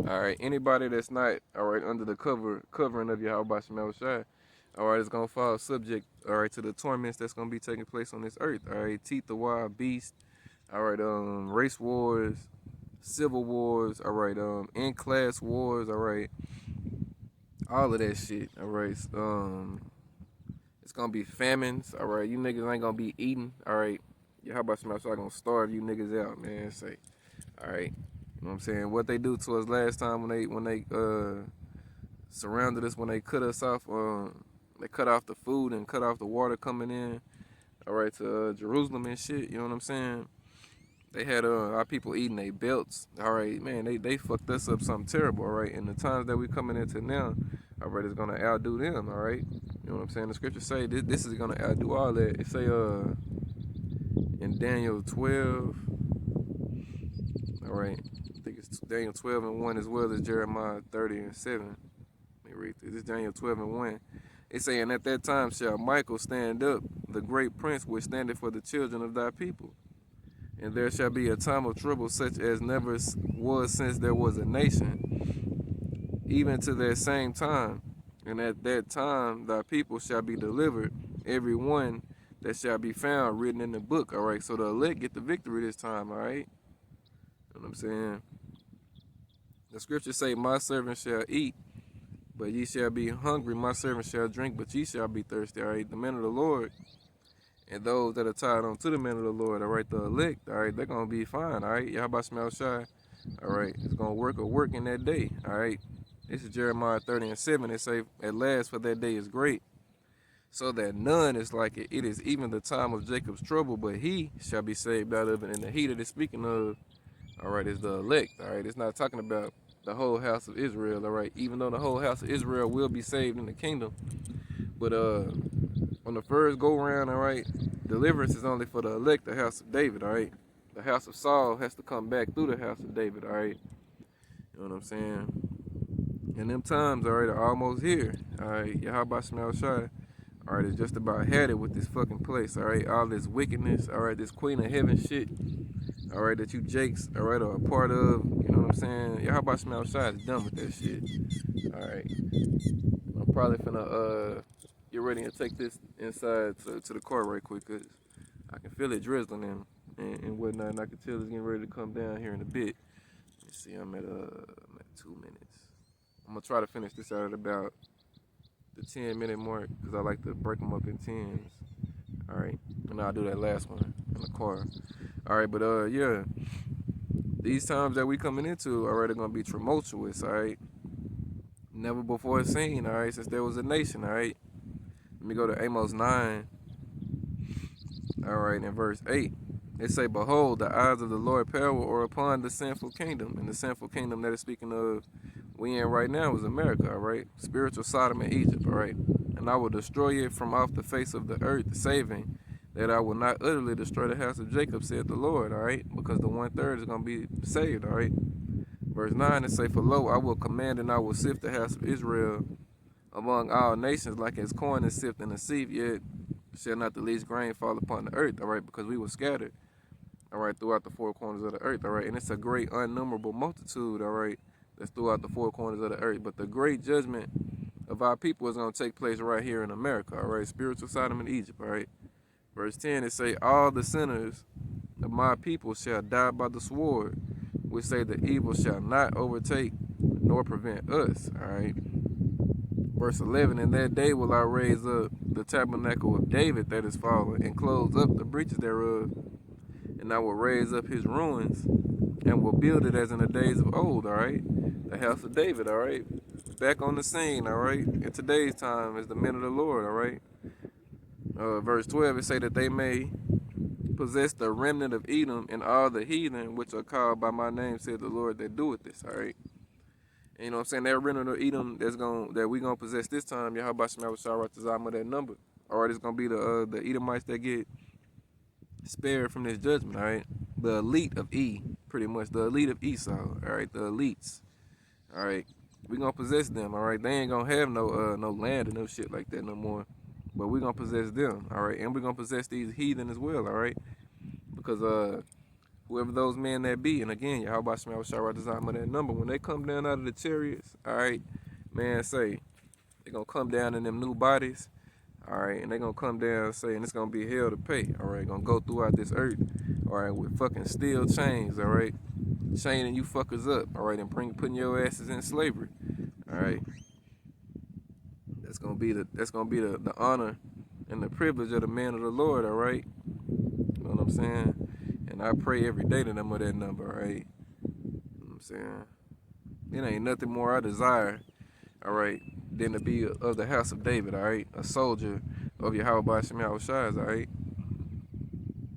All right, anybody that's not all right under the covering of Yahweh Shemel Shai, all right, is gonna fall subject, all right, to the torments that's gonna be taking place on this earth. All right, teeth of wild beast, all right, race wars, civil wars, all right, in class wars, all right, all of that shit, all right. It's gonna be famines, all right. You niggas ain't gonna be eating, all right. Yeah, how about somebody gonna starve you niggas out, man? Say, all right. You know what I'm saying? What they do to us last time when they surrounded us, when they cut us off, they cut off the food and cut off the water coming in, all right, to Jerusalem and shit. You know what I'm saying? They had our people eating their belts. All right, man, they fucked us up something terrible. All right, and the times that we coming into now, all right, is gonna outdo them. All right, you know what I'm saying? The scriptures say this is gonna outdo all that. It say in Daniel 12. All right, I think it's Daniel 12 and 1 as well as Jeremiah 30 and 7. Let me read this. This is Daniel 12 and 1. It's saying at that time shall Michael stand up, the great prince which standeth for the children of thy people. And there shall be a time of trouble such as never was since there was a nation, even to that same time. And at that time thy people shall be delivered, every one that shall be found written in the book. All right, so the elect get the victory this time. All right, you know what I'm saying? The scriptures say, my servant shall eat, but ye shall be hungry. My servant shall drink, but ye shall be thirsty. All right, the men of the Lord and those that are tied on to the men of the Lord, all right, the elect, all right, they're going to be fine, all right? Yahweh Shemel Shai, all right, it's going to work in that day, all right? This is Jeremiah 30 and 7. It say, at last for that day is great, so that none is like it. It is even the time of Jacob's trouble, but he shall be saved out of it. And the he that is speaking of, all right, is the elect, all right? It's not talking about the whole house of Israel, all right? Even though the whole house of Israel will be saved in the kingdom, but on the first go round, all right, deliverance is only for the elect, the house of David, all right. The house of Saul has to come back through the house of David, all right. You know what I'm saying? And them times, all right, are almost here, all right. Yahweh Shemel Shai, all right, it's just about had it with this fucking place, all right. All this wickedness, all right, this Queen of Heaven shit, all right, that you Jakes, all right, are a part of. You know what I'm saying? Yahweh Shemel Shai is done with that shit, all right. I'm probably finna get ready and take this inside to the car right quick, cause I can feel it drizzling and whatnot, and I can tell it's getting ready to come down here in a bit. Let's see, I'm at 2 minutes. I'm gonna try to finish this out at about the 10-minute mark, cause I like to break them up in tens. All right, and I'll do that last one in the car. All right, but yeah, these times that we coming into, all right, are gonna be tumultuous. All right, never before seen. All right, since there was a nation. All right, let me go to Amos 9. All right, in verse 8, it say, behold, the eyes of the Lord power are upon the sinful kingdom. And the sinful kingdom that is speaking of we in right now is America, all right? Spiritual Sodom and Egypt, all right? And I will destroy it from off the face of the earth, saving that I will not utterly destroy the house of Jacob, said the Lord, all right? Because the 1/3 is going to be saved, all right? Verse 9, it say, for lo, I will command and I will sift the house of Israel among all nations like as corn is sifted in a sieve, yet shall not the least grain fall upon the earth, all right, because we were scattered, all right, throughout the four corners of the earth, all right, and it's a great unnumberable multitude, all right, that's throughout the four corners of the earth, but the great judgment of our people is going to take place right here in America, all right, spiritual Sodom and Egypt, all right. Verse 10, it say, all the sinners of my people shall die by the sword, which say the evil shall not overtake nor prevent us, all right. Verse 11, in that day will I raise up the tabernacle of David that is fallen, and close up the breaches thereof, and I will raise up his ruins, and will build it as in the days of old, all right? The house of David, all right? Back on the scene, all right? In today's time is the men of the Lord, all right? Verse 12, it say that they may possess the remnant of Edom and all the heathen which are called by my name, said the Lord that doeth this, all right? And you know what I'm saying? That remnant of Edom that we gonna possess this time, Yahweh Shemel Shai Tazama, that number. All right, it's gonna be the Edomites that get spared from this judgment, all right? The elite of E, pretty much, the elite of Esau, all right? The elites, all right? We gonna possess them, all right? They ain't gonna have no land and no shit like that no more. But we gonna possess them, all right? And we gonna possess these heathen as well, all right? Because whoever those men that be. And again, Yahweh Shema shall write the time of that number. When they come down out of the chariots, all right, man, say, they're going to come down in them new bodies, all right, and they're going to come down saying it's going to be hell to pay, all right, going to go throughout this earth, all right, with fucking steel chains, all right, chaining you fuckers up, all right, and putting your asses in slavery, all right. That's gonna be the honor and the privilege of the man of the Lord, all right. You know what I'm saying? And I pray every day to them of that number, all right. You know what I'm saying? It ain't nothing more I desire, all right, than to be of the house of David, all right, a soldier of Yahweh Shem Yahushai, all right.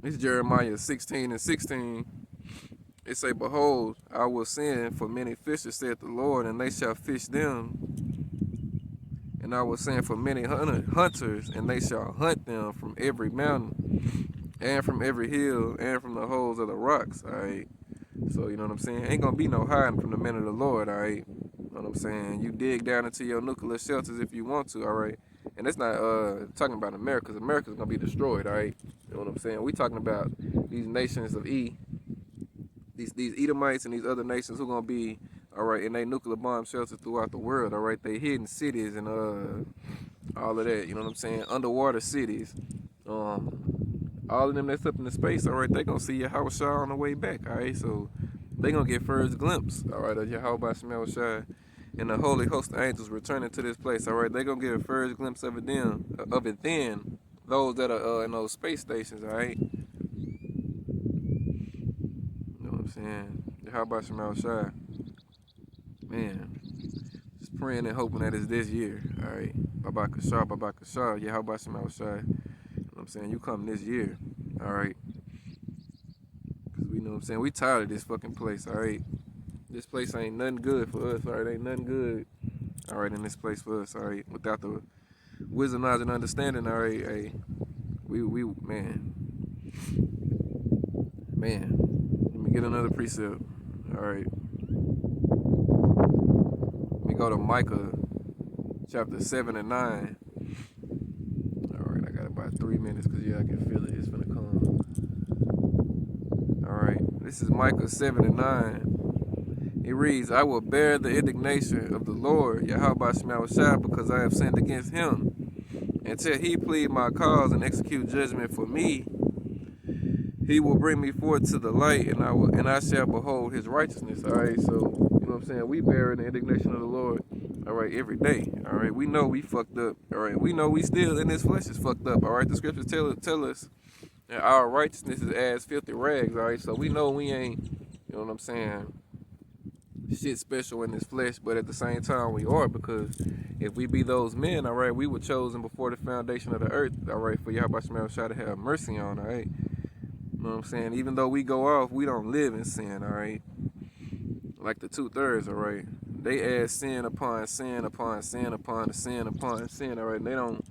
It's Jeremiah 16:16. It say, behold, I will send for many fishers, saith the Lord, and they shall fish them. And I will send for many hunters, and they shall hunt them from every mountain, and from every hill, and from the holes of the rocks, all right? So, you know what I'm saying? Ain't gonna be no hiding from the men of the Lord, all right? You know what I'm saying? You dig down into your nuclear shelters if you want to, all right? And it's not talking about America, because America's gonna be destroyed, all right? You know what I'm saying? We talking about these nations of these Edomites and these other nations who gonna be, all right, in their nuclear bomb shelters throughout the world, all right? They hidden cities and all of that, you know what I'm saying? Underwater cities, all of them that's up in the space, all right? They gonna see Yahweh Shai on the way back, all right? So they gonna get first glimpse, all right, of Yahweh Shai and the holy host of angels returning to this place, all right? They gonna get a first glimpse of it then. Those that are in those space stations, all right? You know what I'm saying? Yahweh Shai, man. Just praying and hoping that it's this year, all right? Baba Kashar, Yahweh Shai. You know what I'm saying? You come this year, all right? Because we know what I'm saying? We tired of this fucking place, all right? This place ain't nothing good for us, all right? Ain't nothing good, all right, in this place for us, all right? Without the wisdom, knowledge, and understanding, all right? Hey, man. Let me get another precept, all right? Let me go to Micah chapter 7 and 9. All right, I got about 3 minutes because, yeah, I can feel it. It's finna come. All right, this is Micah 7 and 9. It reads, I will bear the indignation of the Lord, Yahweh Shai, because I have sinned against him. Until he plead my cause and execute judgment for me, he will bring me forth to the light, and I shall behold his righteousness. All right, so, you know what I'm saying? We bear the indignation of the Lord, all right, every day. All right, we know we fucked up. All right, we know we still in this flesh is fucked up. All right, the scriptures tell us that our righteousness is as filthy rags. All right, so we know we ain't, you know what I'm saying, shit special in this flesh, but at the same time we are, because if we be those men, all right, we were chosen before the foundation of the earth, all right, for Yahweh Shai to have mercy on, all right. You know what I'm saying? Even though we go off, we don't live in sin, all right? Like the 2/3, all right? They add sin upon sin upon sin upon sin upon sin, all right? And they don't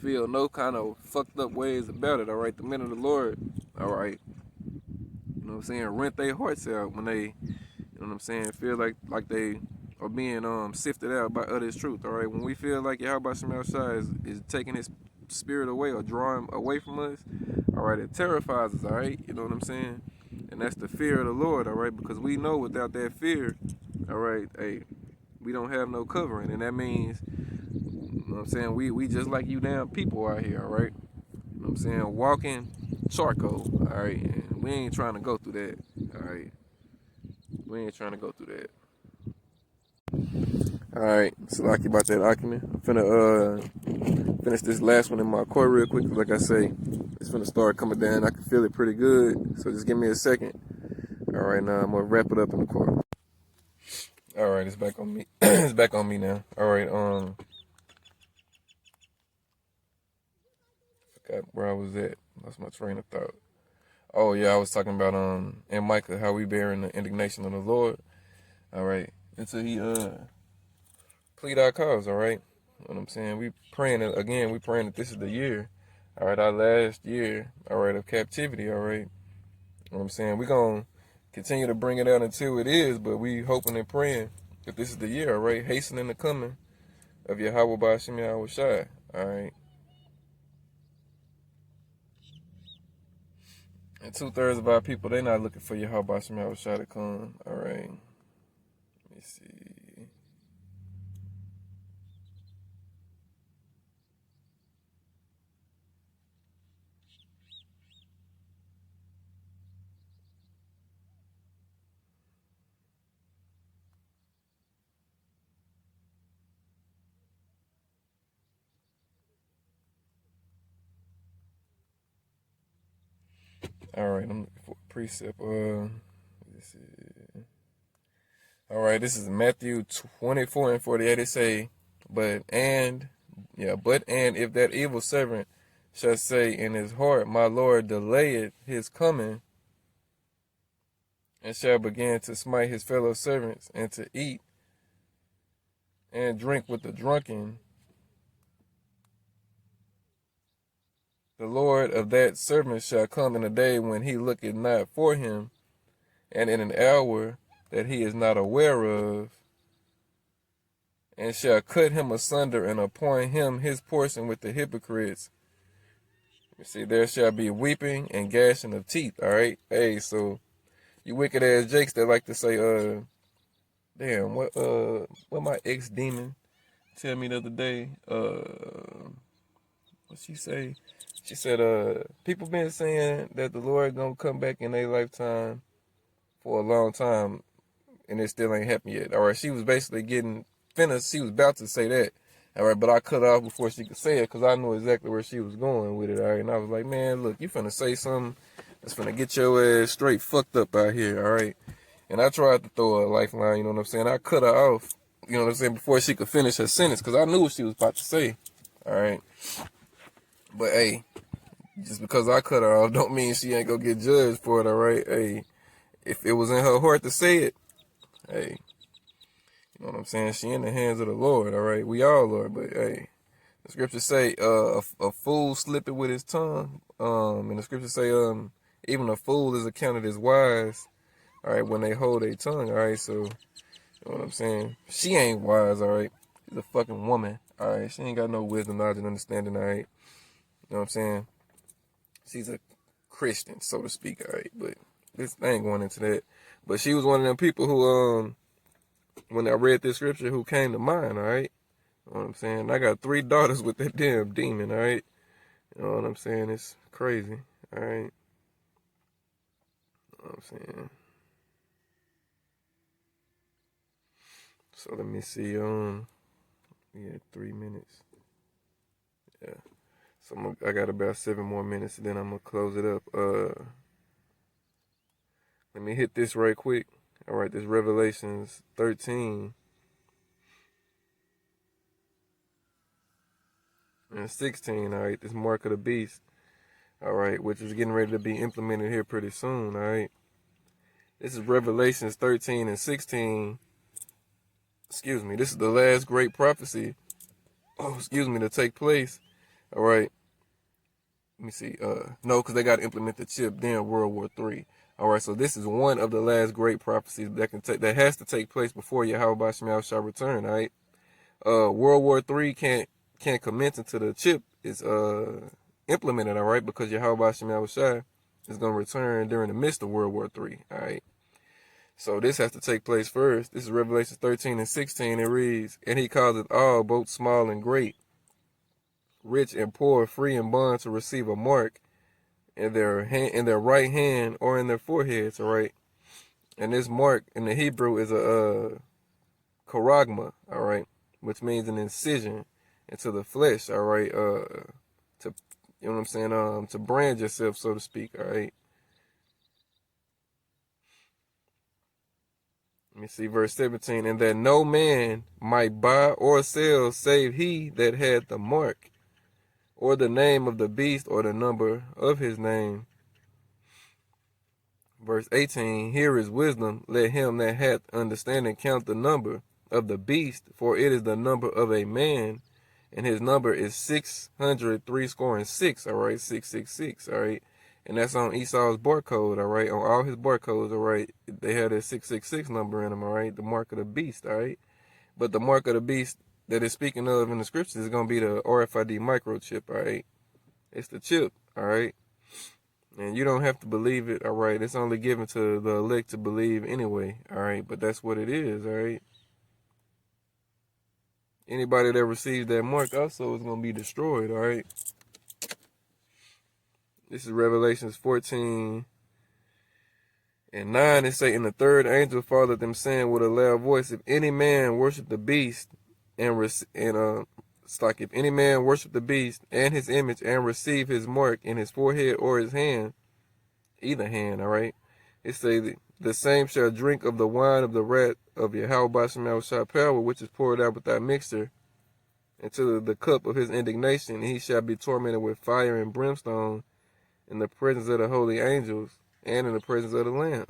feel no kind of fucked up ways about it, all right? The men of the Lord, all right? You know what I'm saying? Rent their hearts out when they, you know what I'm saying, feel like they are being sifted out by others' truth, all right? When we feel like Yahweh Shai is taking his spirit away or drawing away from us, all right, it terrifies us, all right, you know what I'm saying? And that's the fear of the Lord, all right, because we know without that fear, all right, hey, we don't have no covering, and that means, you know what I'm saying, we just like you damn people out here, all right, you know what I'm saying, walking charcoal, all right, and we ain't trying to go through that, all right, we ain't trying to go through that. All right, Salaki about that document. I'm finna finish this last one in my core real quick. Like I say, it's finna start coming down. I can feel it pretty good. So just give me a second. All right, now I'm gonna wrap it up in the core. All right, it's back on me. It's back on me now. All right, forgot where I was at. Lost my train of thought. Oh yeah, I was talking about in Micah how we bearing the indignation of the Lord. All right, until he plead our cause, all right? You know what I'm saying? We praying that this is the year, all right, our last year, all right, of captivity, all right? You know what I'm saying? We're going to continue to bring it out until it is, but we hoping and praying that this is the year, all right? Hastening the coming of Yahweh Ba'ashem Yahweh Shai, all right? And 2/3 of our people, they not looking for your how about some shot to come. All right. Let me see. All right, I'm looking for a precept. Let's see. All right, this is Matthew 24:48. It say, but and if that evil servant shall say in his heart, my Lord delayeth his coming, and shall begin to smite his fellow servants, and to eat and drink with the drunken, the Lord of that servant shall come in a day when he looketh not for him, and in an hour that he is not aware of, and shall cut him asunder and appoint him his portion with the hypocrites. You see, there shall be weeping and gnashing of teeth. All right, hey, so you wicked ass jakes that like to say, damn, what my ex demon tell me the other day, what she say? She said, people been saying that the Lord gonna come back in their lifetime for a long time, and it still ain't happened yet. All right, she was basically getting finished. She was about to say that. All right, but I cut her off before she could say it because I knew exactly where she was going with it. All right, and I was like, man, look, you finna say something that's finna get your ass straight fucked up out here. All right, and I tried to throw her a lifeline. You know what I'm saying? I cut her off. You know what I'm saying, before she could finish her sentence because I knew what she was about to say. All right, but hey, just because I cut her off don't mean she ain't gonna get judged for it. All right, hey, if it was in her heart to say it, hey. You know what I'm saying? She in the hands of the Lord, all right? We all Lord, but hey, the scriptures say, a fool slippeth with his tongue. And the scriptures say, even a fool is accounted as wise, all right, when they hold their tongue, all right? So, you know what I'm saying? She ain't wise, all right? She's a fucking woman, all right? She ain't got no wisdom, knowledge, and understanding, all right? You know what I'm saying? She's a Christian, so to speak, all right? But this, I ain't going into that. But she was one of them people who, when I read this scripture, who came to mind, all right? You know what I'm saying? I got 3 daughters with that damn demon, all right? You know what I'm saying? It's crazy, all right? You know what I'm saying? So let me see, we had 3 minutes. Yeah. So I got about 7 more minutes, and then I'm gonna close it up. Let me hit this right quick. All right, this Revelations 13 and 16, all right? This mark of the beast, all right, which is getting ready to be implemented here pretty soon, all right? This is Revelations 13 and 16. Excuse me. This is the last great prophecy. Oh, excuse me, to take place. All right. Let me see. No, because they got to implement the chip. Then World War III. All right. So this is one of the last great prophecies that has to take place before Yahweh Shemel shall return. All right. World War III can't commence until the chip is implemented. All right, because Yahweh Shemel Shai is gonna return during the midst of World War III. All right. So this has to take place first. This is Revelation 13 and 16. It reads, and he causeth all, both small and great, rich and poor, free and bond, to receive a mark in their right hand or in their foreheads. All right. And this mark in the Hebrew is a charagma. All right, which means an incision into the flesh. All right. To, you know what I'm saying? To brand yourself, so to speak. All right. Let me see verse 17. And that no man might buy or sell save he that had the mark, or the name of the beast, or the number of his name. Verse 18. Here is wisdom. Let him that hath understanding count the number of the beast, for it is the number of a man, and his number is 636. All right, 666. All right. And that's on Esau's barcode, all right? On all his barcodes, all right? They had a 666 number in them, all right? The mark of the beast, all right? But the mark of the beast that it's speaking of in the scriptures is going to be the RFID microchip, all right? It's the chip, all right? And you don't have to believe it, all right? It's only given to the elect to believe anyway, all right? But that's what it is, all right? Anybody that receives that mark also is going to be destroyed, all right? This is Revelations 14 and 9. It say, and the third angel followed them, saying with a loud voice, if any man worship the beast it's like if any man worship the beast and his image and receive his mark in his forehead or his hand, either hand, all right? It say the same shall drink of the wine of the wrath of Yahweh Basham Shah power, which is poured out without mixture, into the cup of his indignation, and he shall be tormented with fire and brimstone in the presence of the holy angels and in the presence of the Lamb.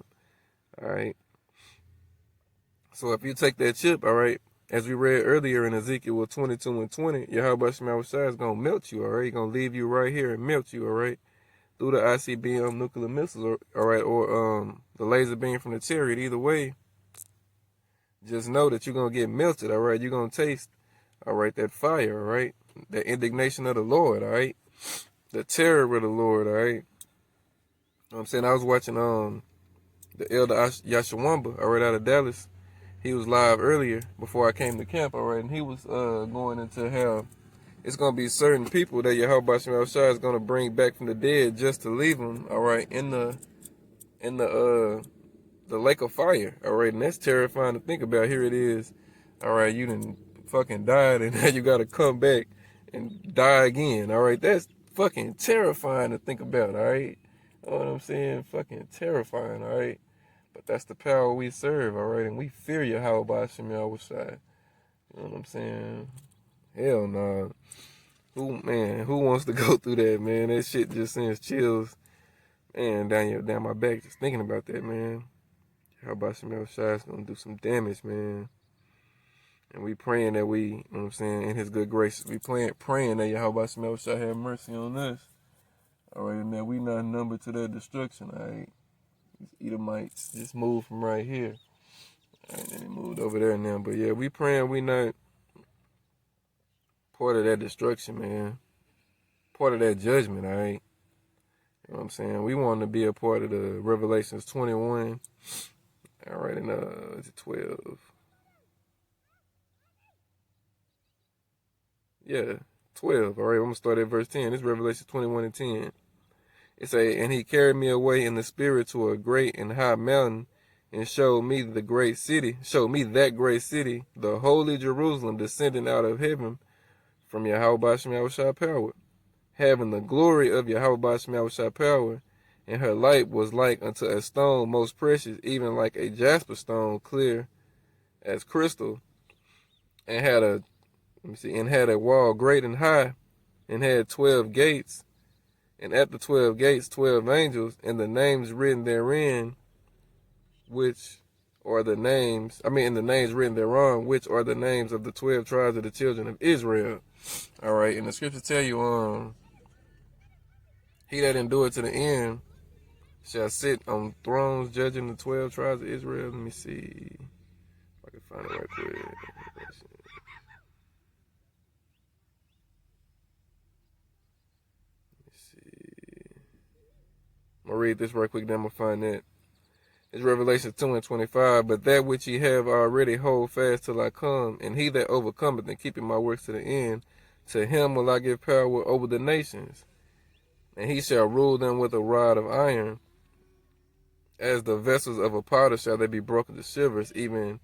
All right. So if you take that chip, all right, as we read earlier in Ezekiel 22 and 20, Yahweh Shah is going to melt you, all right? He's going to leave you right here and melt you, all right? Through the ICBM nuclear missiles, all right, or the laser beam from the chariot. Either way, just know that you're going to get melted, all right? You're going to taste, all right, that fire, all right? The indignation of the Lord, all right? The terror of the Lord, all right? You know what I'm saying? I was watching the Elder Yashawamba, all right, out of Dallas. He was live earlier before I came to camp, all right? And he was going into how it's going to be certain people that Yahweh Shah is going to bring back from the dead just to leave them, all right, in the lake of fire, all right? And that's terrifying to think about. Here it is, all right, you done fucking died and now you got to come back and die again, all right? That's fucking terrifying to think about, all right? You know what I'm saying? Fucking terrifying, all right? But that's the power we serve, all right? And we fear Yahweh Shah. You know what I'm saying? Hell no. Who wants to go through that, man? That shit just sends chills, man, down my back just thinking about that, man. How about Shemel Shai is gonna do some damage, man. And we praying that we, you know what I'm saying, in his good grace, we praying that Yahweh Shemel Shai have mercy on us. All right, and that we not numbered to their destruction, all right? These Edomites just moved from right here. All right, and they moved over there now. But yeah, we praying we not part of that destruction, man. Part of that judgment, all right? You know what I'm saying? We want to be a part of the Revelations 21. All right, and is it 12? Yeah, 12. All right, I'm going to start at verse 10. This is Revelation 21 and 10. It say, and he carried me away in the spirit to a great and high mountain and showed me that great city, the holy Jerusalem, descending out of heaven from Yahweh Shah power, having the glory of Yahweh Shah power, and her light was like unto a stone most precious, even like a jasper stone, clear as crystal, and had a wall great and high, and had 12 gates, and at the 12 gates 12 angels, and the names written therein, which are the names, and the names written thereon, which are the names of the 12 tribes of the children of Israel. All right, and the scriptures tell you, he that endure to the end shall sit on thrones judging the 12 tribes of Israel. Let me see if I can find it right quick. I'm going to read this right quick, then I'm going to find that. It's Revelation 2 and 25. But that which ye have already hold fast till I come, and he that overcometh and keepeth my works to the end, to him will I give power over the nations, and he shall rule them with a rod of iron. As the vessels of a potter shall they be broken to shivers, even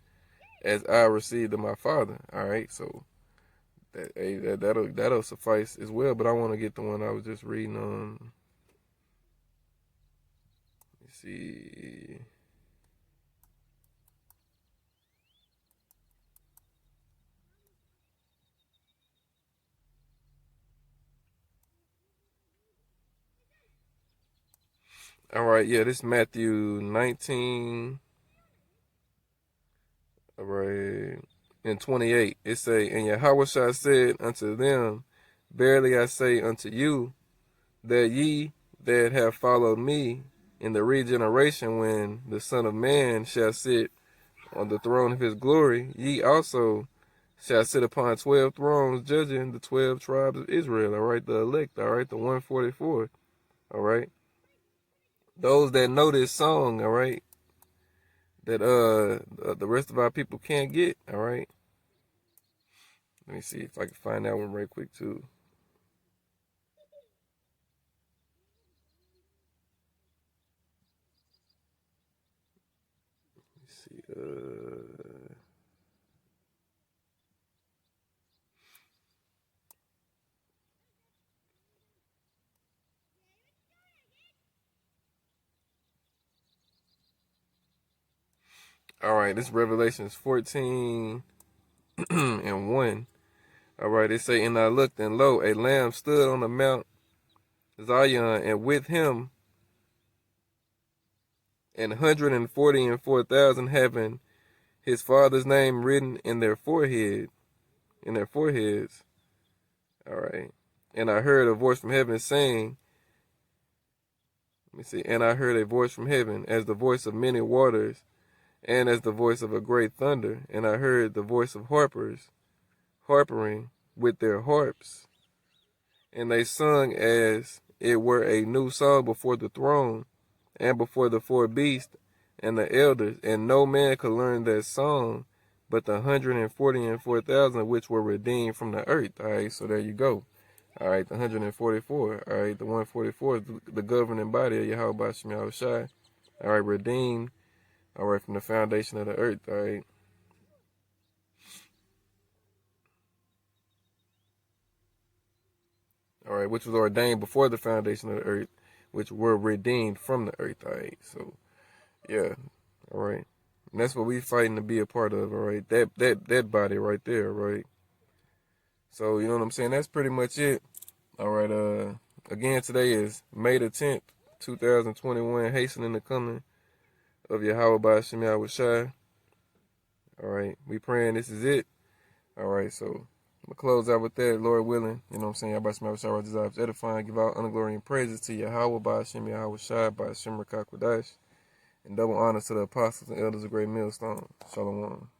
as I received of my Father. All right, so that'll suffice as well. But I want to get the one I was just reading on. Let's see. All right, yeah, this is Matthew 19. All right, and 28. It say, and Yahweh said unto them, verily I say unto you, that ye that have followed me in the regeneration, when the Son of Man shall sit on the throne of his glory, ye also shall sit upon 12 thrones, judging the 12 tribes of Israel. All right, the elect. All right, the 144. All right. those that know this song, all right, that the rest of our people can't get, all right. Let me see if I can find that one right quick too. Let's see. All right, this Revelations 14 and 1. All right, it say, and I looked, and lo, a lamb stood on the Mount Zion, and with him 144,000 having his father's name written in their foreheads. All right. And I heard a voice from heaven saying, let me see, and I heard a voice from heaven as the voice of many waters, and as the voice of a great thunder. And I heard the voice of harpers, harpering with their harps. And they sung as it were a new song before the throne, and before the four beasts and the elders. And no man could learn that song but the 144,000 which were redeemed from the earth. All right, so there you go. All right, the 144. All right, the 144 is the governing body of Yahweh Shem Yahushai. All right, redeemed. All right, from the foundation of the earth. All right. All right, which was ordained before the foundation of the earth, which were redeemed from the earth. All right, so yeah, all right, and that's what we fighting to be a part of. All right, that body right there. Right. So you know what I'm saying. That's pretty much it. All right. Again, today is May the 10th, 2021. Hastening the coming of Yahweh by Shem Yahushai. All right, we praying this is it. All right, so I'm gonna close out with that, Lord willing. You know what I'm saying? Yahweh Shem Yahushai desires edifying, give out honor, glory, and praises to Yahweh by Shem Yahushai by Shem Rakakwadash, and double honors to the apostles and elders of Great Millstone. Shalom.